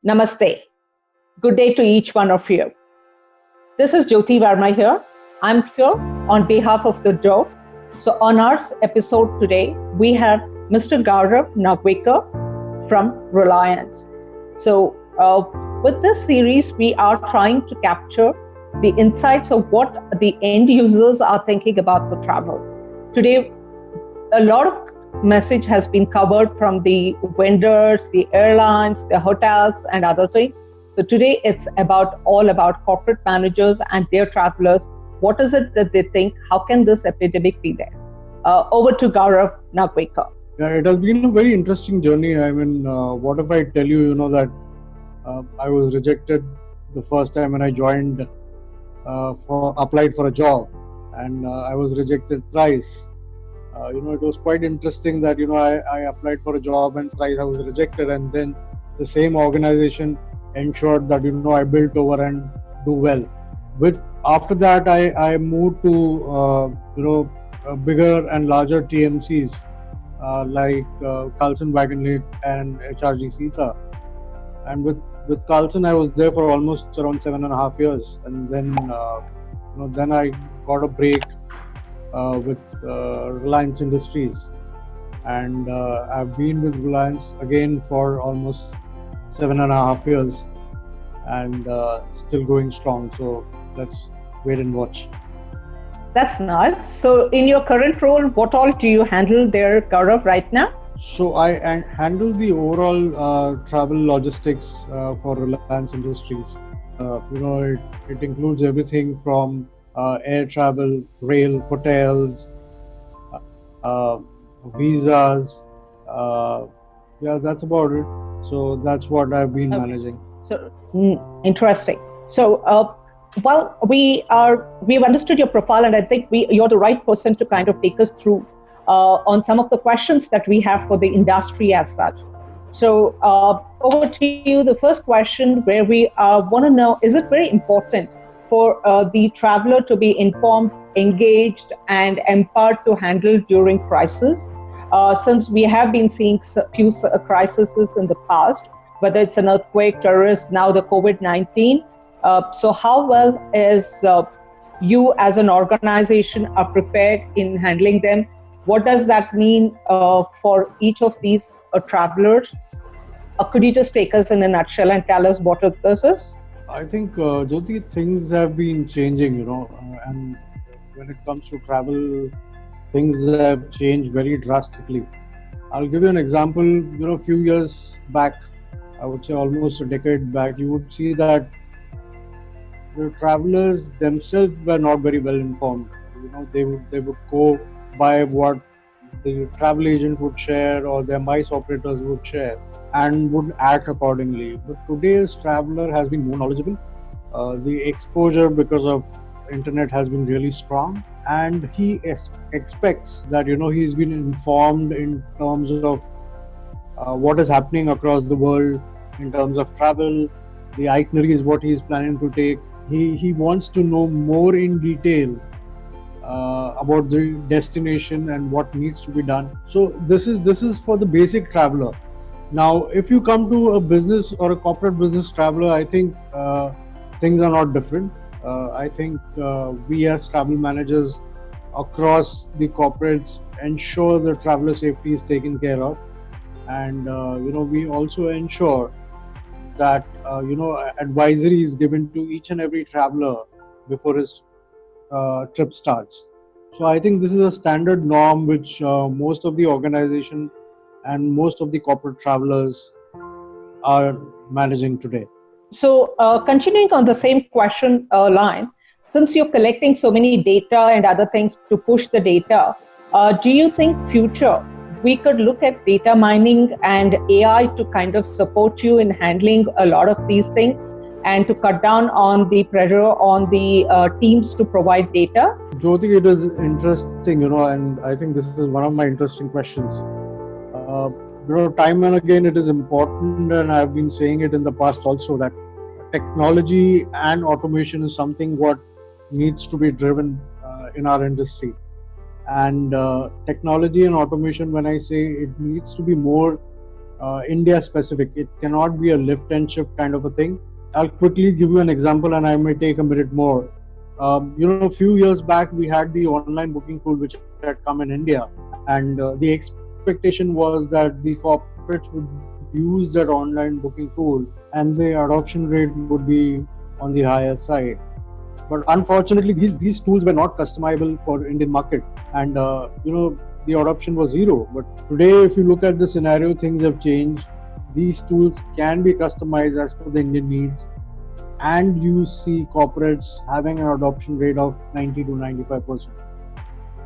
Namaste. Good day to each one of you. This is Jyothi Varma here. I'm here on behalf of the DOE. So on our episode today, we have Mr. Gaurav Nagwekar from Reliance. So with this series, we are trying to capture the insights of what the end users are thinking about the travel. Today, a lot of message has been covered from the vendors, the airlines, the hotels, and other things. So today it's all about corporate managers and their travelers. What is it that they think? How can this epidemic be there? Over to Gaurav Nagwekar. Yeah, it has been a very interesting journey. I mean, what if I tell you, that I was rejected the first time when I joined, applied for a job, and I was rejected thrice. It was quite interesting that, I applied for a job and thrice I was rejected, and then the same organization ensured that, I built over and do well. After that, I moved to, bigger and larger TMCs like Carlson Wagonlit and HRG Sita. And with Carlson, I was there for almost around 7.5 years. And then, then I got a break with Reliance Industries, and I've been with Reliance again for almost 7.5 years, and still going strong. So let's wait and watch. That's nice. So in your current role, what all do you handle there, Gaurav, right now? So I handle the overall travel logistics for Reliance Industries. It includes everything from air travel, rail, hotels, visas. That's about it. So that's what I've been managing. So interesting. So we've understood your profile, and I think you're the right person to kind of take us through on some of the questions that we have for the industry as such. So over to you. The first question where we want to know, is it very important for the traveler to be informed, engaged, and empowered to handle during crisis? Since we have been seeing a few crises in the past, whether it's an earthquake, terrorist, now the COVID-19. So how well is you as an organization are prepared in handling them? What does that mean for each of these travelers? Could you just take us in a nutshell and tell us what this is? I think, Jyothi, things have been changing, and when it comes to travel, things have changed very drastically. I'll give you an example. A few years back, I would say almost a decade back, you would see that the travelers themselves were not very well informed. They would go by what the travel agent would share or their MICE operators would share and would act accordingly. But today's traveler has been more knowledgeable. The exposure because of internet has been really strong, and he expects that he's been informed in terms of what is happening across the world in terms of travel, the itineraries, what he's planning to take. He wants to know more in detail about the destination and what needs to be done. So this is for the basic traveler. Now, if you come to a business or a corporate business traveler, I think things are not different. I think we as travel managers across the corporates ensure the traveler safety is taken care of, and we also ensure that advisory is given to each and every traveler before his trip starts. So I think this is a standard norm which most of the organization and most of the corporate travelers are managing today. So continuing on the same question line, since you're collecting so many data and other things to push the data, do you think future we could look at data mining and AI to kind of support you in handling a lot of these things and to cut down on the pressure on the teams to provide data? Jyothi, it is interesting, and I think this is one of my interesting questions. Time and again, it is important, and I've been saying it in the past also, that technology and automation is something what needs to be driven in our industry. And technology and automation, when I say it needs to be more India specific. It cannot be a lift and shift kind of a thing. I'll quickly give you an example, and I may take a minute more. A few years back, we had the online booking tool which had come in India, and the expectation was that the corporates would use that online booking tool, and the adoption rate would be on the higher side. But unfortunately, these tools were not customizable for Indian market, and the adoption was zero. But today, if you look at the scenario, things have changed. These tools can be customized as per the Indian needs, and you see corporates having an adoption rate of 90 to 95%.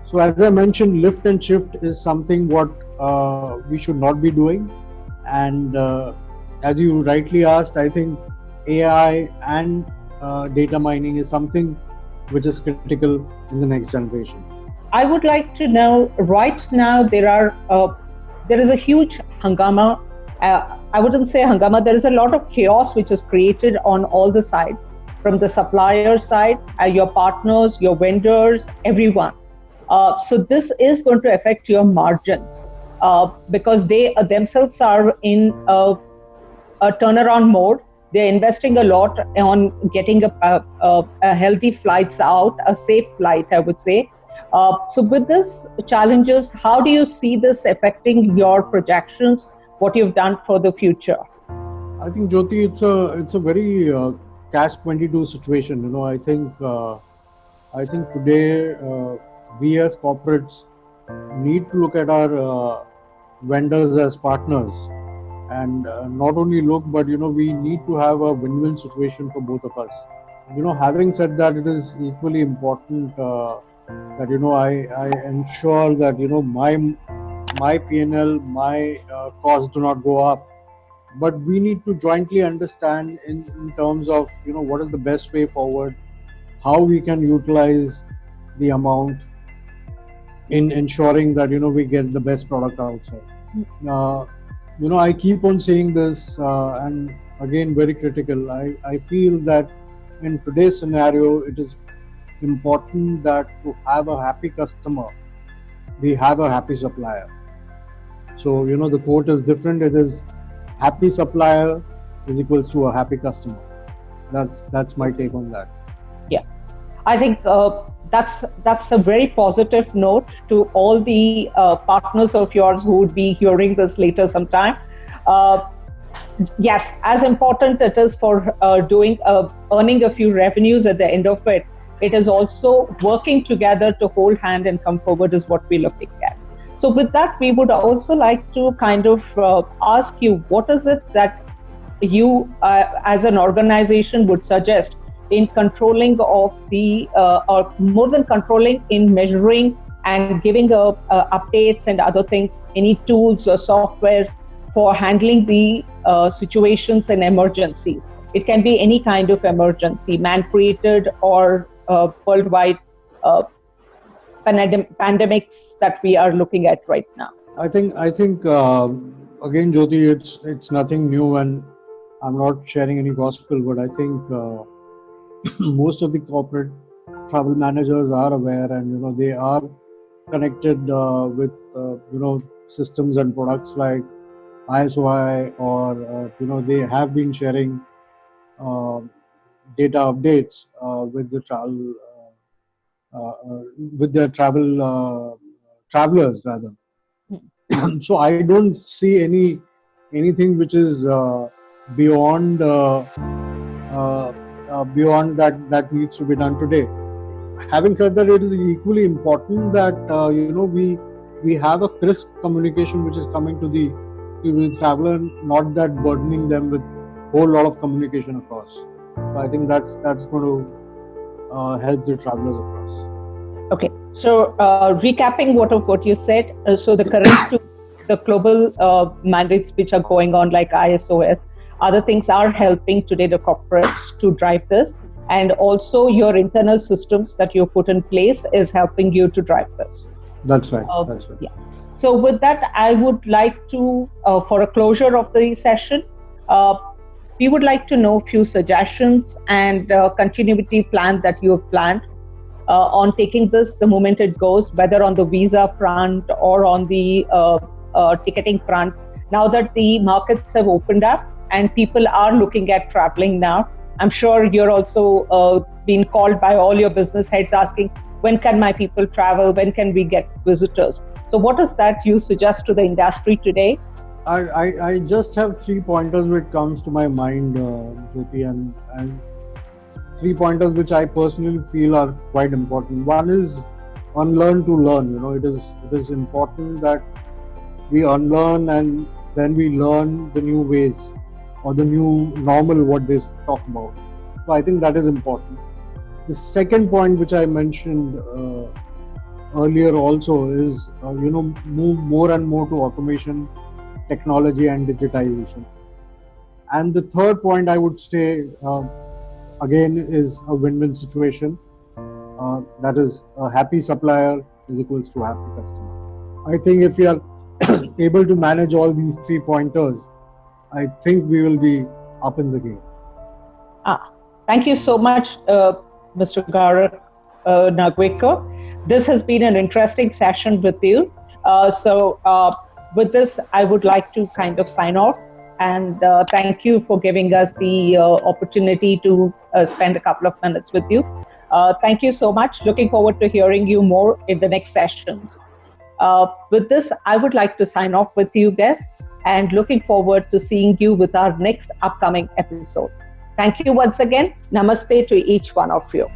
So as I mentioned, lift and shift is something what we should not be doing. And as you rightly asked, I think AI and data mining is something which is critical in the next generation. I would like to know, right now there is a huge hangama. I wouldn't say hangama. There is a lot of chaos which is created on all the sides, from the supplier side, your partners, your vendors, everyone. So this is going to affect your margins because they themselves are in a turnaround mode. They're investing a lot on getting a healthy flights out, a safe flight, I would say. So with this challenges, how do you see this affecting your projections, what you've done for the future? I think, Jyothi, it's a very catch-22 situation. I think today we as corporates need to look at our vendors as partners, and not only look, but we need to have a win-win situation for both of us. Having said that, it is equally important that I ensure that my P&L, my costs do not go up. But we need to jointly understand in terms of what is the best way forward, how we can utilize the amount in ensuring that we get the best product outside. I keep on saying this, and again very critical. I feel that in today's scenario, it is important that to have a happy customer, we have a happy supplier. So the quote is different. It is happy supplier is equals to a happy customer. That's my take on that. Yeah, I think that's a very positive note to all the partners of yours who would be hearing this later sometime. Yes, as important it is for earning a few revenues at the end of it, it is also working together to hold hand and come forward is what we're looking at. So with that, we would also like to kind of ask you, what is it that you as an organization would suggest in controlling of or more than controlling, in measuring and giving updates and other things, any tools or softwares for handling the situations and emergencies? It can be any kind of emergency, man-created or worldwide pandemics that we are looking at right now. I think again, Jyothi, it's nothing new, and I'm not sharing any gospel, but I think most of the corporate travel managers are aware, and they are connected with systems and products like ISOI, or they have been sharing data updates with the travelers rather. So I don't see anything which is beyond that needs to be done today. Having said that, it is equally important that we have a crisp communication which is coming to the traveler, not that burdening them with whole lot of communication across. So I think that's going to help the travelers across. Okay, so recapping what you said, so the global mandates which are going on, like ISOS, other things are helping today the corporates to drive this, and also your internal systems that you put in place is helping you to drive this. That's right. That's right. Yeah. So with that, I would like to, for a closure of the session, we would like to know a few suggestions and continuity plan that you have planned on taking this the moment it goes, whether on the visa front or on the ticketing front, now that the markets have opened up and people are looking at traveling now. I'm sure you're also being called by all your business heads asking, when can my people travel? When can we get visitors? So what is that you suggest to the industry today? I just have 3 pointers which comes to my mind, Jyoti, and 3 pointers which I personally feel are quite important. One is unlearn to learn. It is important that we unlearn and then we learn the new ways or the new normal what they talk about. So I think that is important. The second point which I mentioned earlier also is move more and more to automation, technology and digitization. And the third point I would say again is a win-win situation. That is, a happy supplier is equals to happy customer. I think if we are able to manage all these 3 pointers, I think we will be up in the game. Thank you so much, Mr. Gaurav Nagwekar. This has been an interesting session with you. With this, I would like to kind of sign off. And thank you for giving us the opportunity to spend a couple of minutes with you. Thank you so much. Looking forward to hearing you more in the next sessions. With this, I would like to sign off with you, guests, and looking forward to seeing you with our next upcoming episode. Thank you once again. Namaste to each one of you.